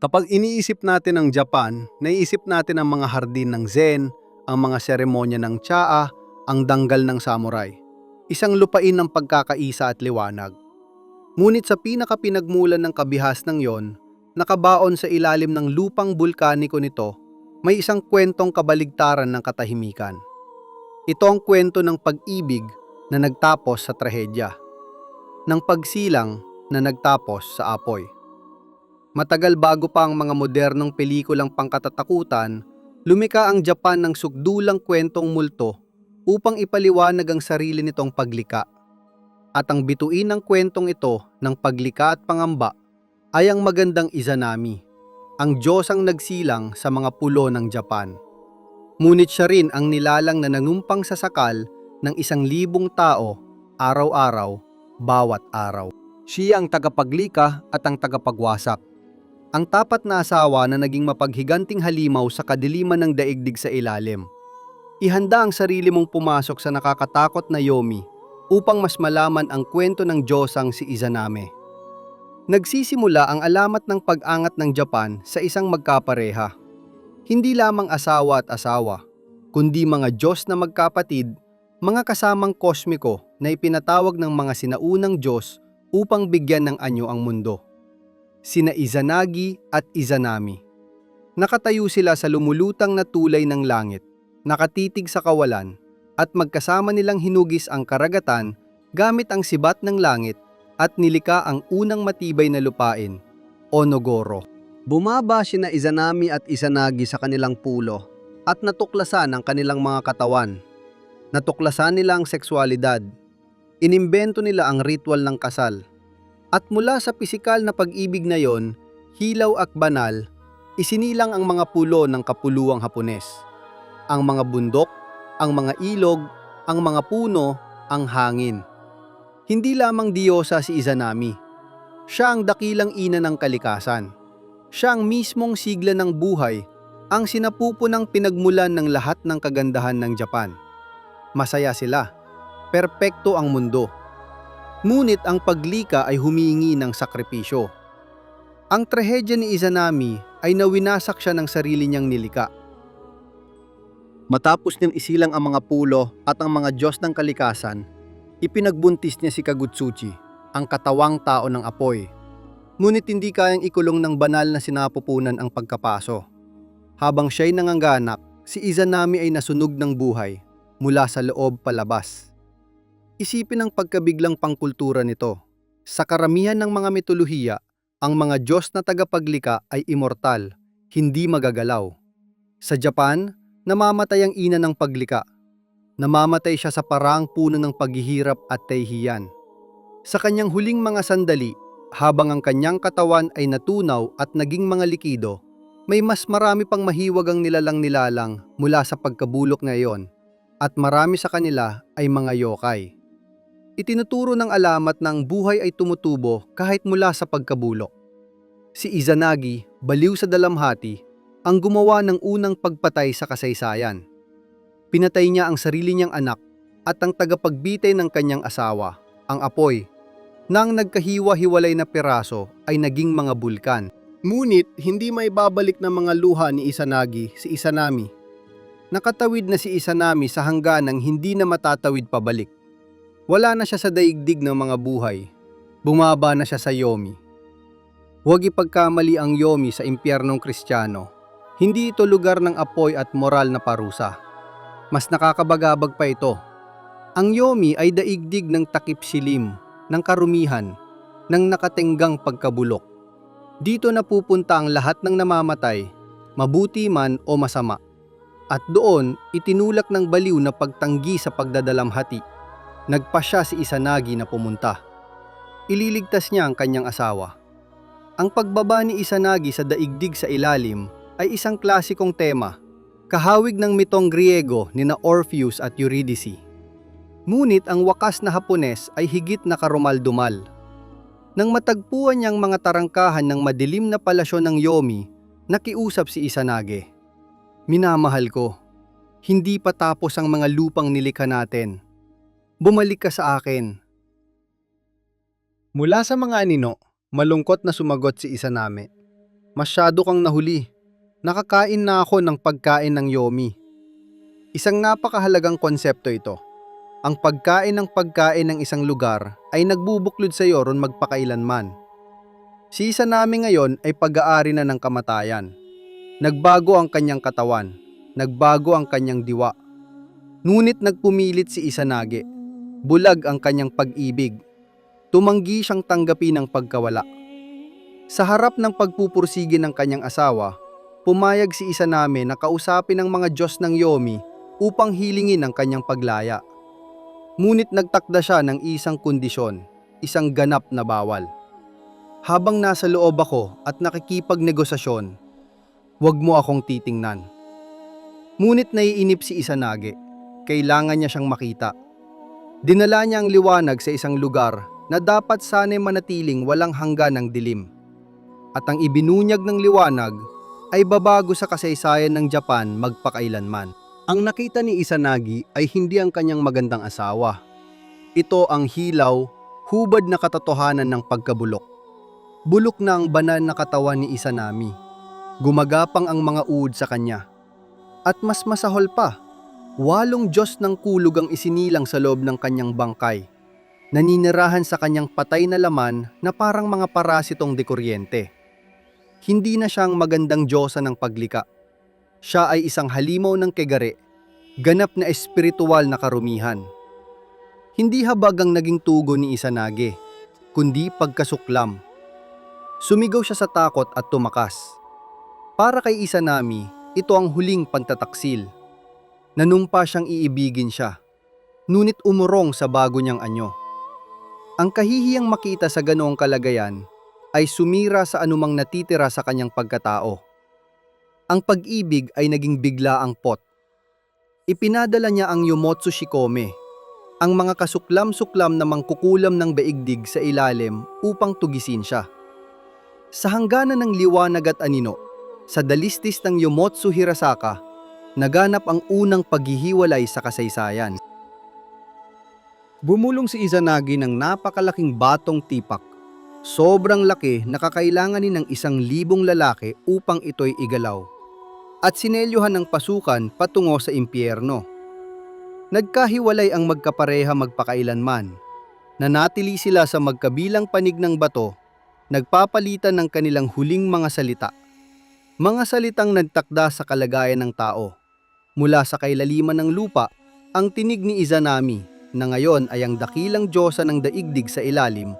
Kapag iniisip natin ang Japan, naiisip natin ang mga hardin ng Zen, ang mga seremonya ng Cha, ang danggal ng samurai. Isang lupain ng pagkakaisa at liwanag. Ngunit sa pinakapinagmulan ng kabihasnang yon, nakabaon sa ilalim ng lupang bulkaniko nito, may isang kwentong kabaligtaran ng katahimikan. Ito ang kwento ng pag-ibig na nagtapos sa trahedya, ng pagsilang na nagtapos sa apoy. Matagal bago pa ang mga modernong pelikulang pangkatatakutan, lumika ang Japan ng sukdulang kwentong multo upang ipaliwanag ang sarili nitong paglika. At ang bituin ng kwentong ito ng paglika at pangamba ay ang magandang Izanami, ang Diyosang nagsilang sa mga pulo ng Japan. Ngunit siya rin ang nilalang na nangumpang sa sakal ng 1,000 tao araw-araw, bawat araw. Siya ang tagapaglika at ang tagapagwasak. Ang tapat na asawa na naging mapaghiganting halimaw sa kadiliman ng daigdig sa ilalim. Ihanda ang sarili mong pumasok sa nakakatakot na Yomi upang mas malaman ang kwento ng Diyosang si Izanami. Nagsisimula ang alamat ng pag-angat ng Japan sa isang magkapareha. Hindi lamang asawa at asawa, kundi mga Diyos na magkapatid, mga kasamang kosmiko na ipinatawag ng mga sinaunang Diyos upang bigyan ng anyo ang mundo. Sina Izanagi at Izanami. Nakatayo sila sa lumulutang na tulay ng langit, nakatitig sa kawalan, at magkasama nilang hinugis ang karagatan gamit ang sibat ng langit at nilika ang unang matibay na lupain, Onogoro. Bumaba sina Izanami at Izanagi sa kanilang pulo at natuklasan ang kanilang mga katawan. Natuklasan nila ang sexualidad. Inimbento nila ang ritual ng kasal. At mula sa pisikal na pag-ibig na yon, hilaw at banal, isinilang ang mga pulo ng kapuluang Hapones. Ang mga bundok, ang mga ilog, ang mga puno, ang hangin. Hindi lamang diyosa si Izanami. Siya ang dakilang ina ng kalikasan. Siya ang mismong sigla ng buhay, ang sinapupunang pinagmulan ng lahat ng kagandahan ng Japan. Masaya sila. Perpekto ang mundo. Ngunit ang paglika ay humihingi ng sakripisyo. Ang trahedya ni Izanami ay nawinasak siya ng sarili niyang nilika. Matapos niyang isilang ang mga pulo at ang mga Diyos ng kalikasan, ipinagbuntis niya si Kagutsuchi, ang katawang tao ng apoy. Ngunit hindi kayang ikulong ng banal na sinapupunan ang pagkapaso. Habang siya'y nanganganak, si Izanami ay nasunog ng buhay mula sa loob palabas. Isipin ang pagkabiglang pangkultura nito. Sa karamihan ng mga mitolohiya, ang mga Diyos na tagapaglika ay immortal, hindi magagalaw. Sa Japan, namamatay ang ina ng paglika. Namamatay siya sa parang puno ng paghihirap at tahihiyan. Sa kanyang huling mga sandali, habang ang kanyang katawan ay natunaw at naging mga likido, may mas marami pang mahiwagang nilalang mula sa pagkabulok na iyon, at marami sa kanila ay mga yokai. Itinuturo ng alamat na ang buhay ay tumutubo kahit mula sa pagkabulok. Si Izanagi, baliw sa dalamhati, ang gumawa ng unang pagpatay sa kasaysayan. Pinatay niya ang sarili niyang anak at ang tagapagbitay ng kanyang asawa, ang apoy, nang nagkahiwa-hiwalay na piraso ay naging mga bulkan. Ngunit hindi may babalik na mga luha ni Izanagi si Izanami. Nakatawid na si Izanami sa hangganang hindi na matatawid pabalik. Wala na siya sa daigdig ng mga buhay. Bumaba na siya sa Yomi. Huwag ipagkamali ang Yomi sa impyernong Kristiyano. Hindi ito lugar ng apoy at moral na parusa. Mas nakakabagabag pa ito. Ang Yomi ay daigdig ng takip silim, ng karumihan, ng nakatenggang pagkabulok. Dito napupunta ang lahat ng namamatay, mabuti man o masama. At doon itinulak ng baliw na pagtanggi sa pagdadalamhati. Nagpasya si Izanagi na pumunta. Ililigtas niya ang kanyang asawa. Ang pagbaba ni Izanagi sa daigdig sa ilalim ay isang klasikong tema, kahawig ng mitong Griego nina Orpheus at Eurydice. Ngunit ang wakas na Hapones ay higit na karumal-dumal. Nang matagpuan niyang mga tarangkahan ng madilim na palasyo ng Yomi, nakiusap si Izanagi. Minamahal ko, hindi pa tapos ang mga lupang nilikha natin. Bumalik ka sa akin. Mula sa mga anino, malungkot na sumagot si Izanami. Masyado kang nahuli. Nakakain na ako ng pagkain ng Yomi. Isang napakahalagang konsepto ito. Ang pagkain ng isang lugar ay nagbubuklod sa iyo ron magpakailanman. Si Izanami ngayon ay pag-aari na ng kamatayan. Nagbago ang kanyang katawan. Nagbago ang kanyang diwa. Ngunit nagpumilit si Izanagi. Bulag ang kanyang pag-ibig. Tumanggi siyang tanggapin ang pagkawala. Sa harap ng pagpupursige ng kanyang asawa, pumayag si Izanami na kausapin ang mga Diyos ng Yomi upang hilingin ang kanyang paglaya. Ngunit nagtakda siya ng isang kondisyon, isang ganap na bawal. Habang nasa loob ako at nakikipagnegosasyon, huwag mo akong titingnan. Ngunit naiinip si Izanagi. Kailangan niya siyang makita. Dinala niya ang liwanag sa isang lugar na dapat sana'y manatiling walang hanggan ng dilim. At ang ibinunyag ng liwanag ay babago sa kasaysayan ng Japan magpakailanman. Ang nakita ni Izanagi ay hindi ang kanyang magandang asawa. Ito ang hilaw, hubad na katotohanan ng pagkabulok. Bulok na ang banal na katawan ni Izanami. Gumagapang ang mga uod sa kanya. At mas masahol pa, 8 Diyos ng kulog ang isinilang sa loob ng kanyang bangkay. Naninirahan sa kanyang patay na laman na parang mga parasitong dekuryente. Hindi na siyang magandang Diyosa ng paglika. Siya ay isang halimaw ng kegare, ganap na espiritual na karumihan. Hindi habag ang naging tugon ni Izanagi, kundi pagkasuklam. Sumigaw siya sa takot at tumakas. Para kay Izanami, ito ang huling pagtataksil. Nanumpa siyang iibigin siya, ngunit umurong sa bago niyang anyo. Ang kahihiyang makita sa ganoong kalagayan ay sumira sa anumang natitira sa kanyang pagkatao. Ang pag-ibig ay naging bigla ang pot. Ipinadala niya ang Yomotsu Shikome, ang mga kasuklam-suklam na mangkukulam ng daigdig sa ilalim upang tugisin siya. Sa hangganan ng liwanag at anino, sa dalistis ng Yomotsu Hirasaka, naganap ang unang paghihiwalay sa kasaysayan. Bumulong si Izanagi ng napakalaking batong tipak. Sobrang laki na kakailanganin ng 1,000 lalaki upang ito'y igalaw. At sinelyuhan ng pasukan patungo sa impyerno. Nagkahiwalay ang magkapareha magpakailanman. Nanatili sila sa magkabilang panig ng bato, nagpapalitan ng kanilang huling mga salita. Mga salitang nagtakda sa kalagayan ng tao. Mula sa kailaliman ng lupa, ang tinig ni Izanami, na ngayon ay ang dakilang Diyosa ng daigdig sa ilalim,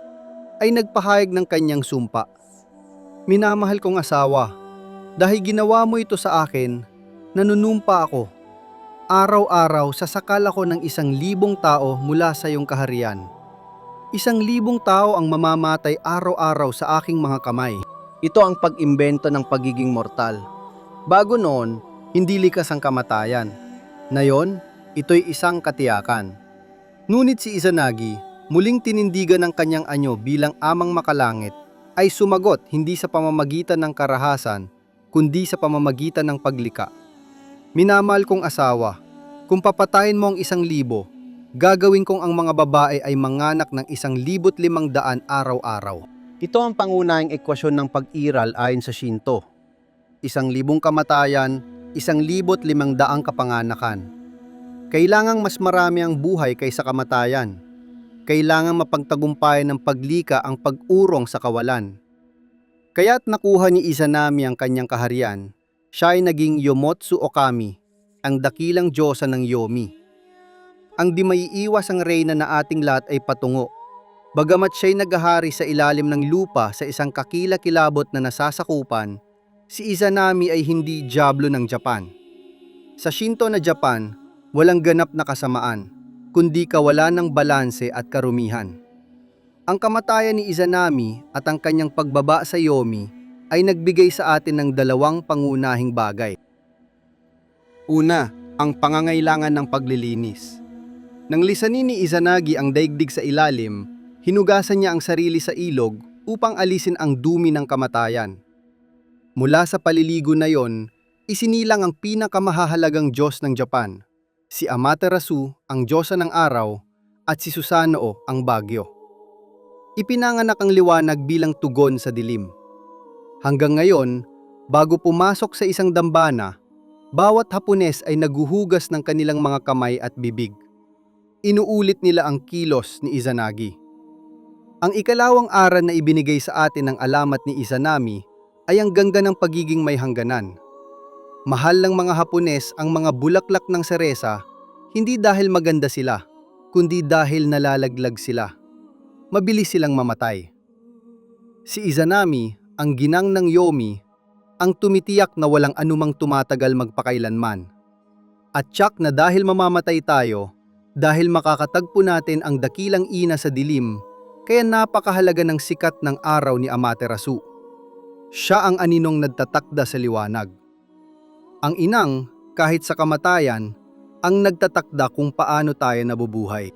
ay nagpahayag ng kanyang sumpa. Minamahal kong asawa, dahil ginawa mo ito sa akin, nanunumpa ako. Araw-araw sasakal ako ng 1,000 tao mula sa iyong kaharian. 1,000 tao ang mamamatay araw-araw sa aking mga kamay. Ito ang pag-imbento ng pagiging mortal. Bago noon, hindi likas ang kamatayan. Ngayon, ito'y isang katiyakan. Ngunit si Izanagi, muling tinindigan ng kanyang anyo bilang amang makalangit, ay sumagot hindi sa pamamagitan ng karahasan, kundi sa pamamagitan ng paglika. Minamahal kong asawa, kung papatayin mo ang 1,000, gagawin kong ang mga babae ay manganak ng 1,500 araw-araw. Ito ang pangunahing ekwasyon ng pag-iral ayon sa Shinto. 1,000 kamatayan, 1,500 kapanganakan. Kailangang mas marami ang buhay kaysa kamatayan. Kailangang mapagtagumpayan ng paglika ang pag-urong sa kawalan. Kaya't nakuha ni Izanami ang kanyang kaharian, siya ay naging Yomotsu Okami, ang dakilang Diyosa ng Yomi. Ang di maiiwas ang reyna na ating lahat ay patungo. Bagamat siya'y naghahari sa ilalim ng lupa sa isang kakilakilabot na nasasakupan, si Izanami ay hindi dyablo ng Japan. Sa Shinto na Japan, walang ganap na kasamaan, kundi kawalan ng balanse at karumihan. Ang kamatayan ni Izanami at ang kanyang pagbaba sa Yomi ay nagbigay sa atin ng 2 pangunahing bagay. Una, ang pangangailangan ng paglilinis. Nang lisanin ni Izanagi ang daigdig sa ilalim, hinugasan niya ang sarili sa ilog upang alisin ang dumi ng kamatayan. Mula sa paliligo na yon, isinilang ang pinakamahahalagang Diyos ng Japan, si Amaterasu, ang Diyosa ng araw, at si Susanoo, ang bagyo. Ipinanganak ang liwanag bilang tugon sa dilim. Hanggang ngayon, Bago pumasok sa isang dambana, bawat Hapones ay naguhugas ng kanilang mga kamay at bibig. Inuulit nila ang kilos ni Izanagi. Ang ikalawang aral na ibinigay sa atin ng alamat ni Izanami ay ang ganda ng pagiging may hangganan. Mahal ng mga Hapones ang mga bulaklak ng seresa, hindi dahil maganda sila, kundi dahil nalalaglag sila. Mabilis silang mamatay. Si Izanami, ang ginang ng Yomi, ang tumitiyak na walang anumang tumatagal magpakailanman. At tiyak na dahil mamamatay tayo, dahil makakatagpo natin ang dakilang ina sa dilim, kaya napakahalaga ng sikat ng araw ni Amaterasu. Siya ang aninong nagtatakda sa liwanag. Ang inang, kahit sa kamatayan, ang nagtatakda kung paano tayo nabubuhay.